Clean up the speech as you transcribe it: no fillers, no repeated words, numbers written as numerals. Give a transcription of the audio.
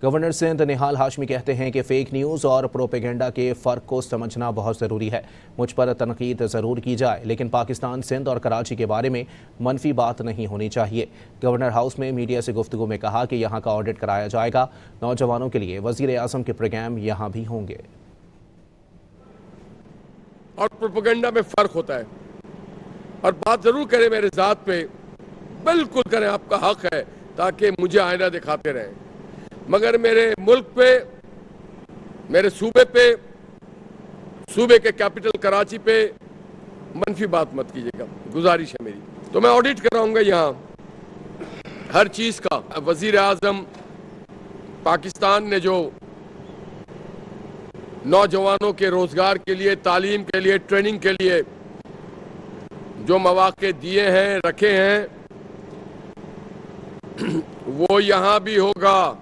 Governor Sindh निहाल हाशमी कहते हैं कि फेक न्यूज़ और प्रोपेगेंडा के फ़र्क को समझना बहुत ज़रूरी है। मुझ पर तनकीद ज़रूर की जाए, लेकिन पाकिस्तान, सिंध और कराची के बारे में मनफी बात नहीं होनी चाहिए। गवर्नर हाउस में मीडिया से गुफ्तगू में कहा कि यहाँ का ऑडिट कराया जाएगा। नौजवानों के लिए वज़ीर आज़म के प्रोग्राम यहाँ भी होंगे। और प्रोपेगेंडा में फ़र्क होता है, और बात ज़रूर करें मेरे ज़ात पे, बिल्कुल करें, आपका हक है, ताकि मुझे आईना दिखाते रहें, मगर मेरे मुल्क पे, मेरे सूबे पे, सूबे के कैपिटल कराची पे मनफी बात मत कीजिएगा, गुजारिश है मेरी। तो मैं ऑडिट कराऊंगा यहाँ हर चीज़ का। वज़ीर आज़म पाकिस्तान ने जो नौजवानों के रोजगार के लिए, तालीम के लिए, ट्रेनिंग के लिए जो मौके दिए हैं, रखे हैं, वो यहाँ भी होगा।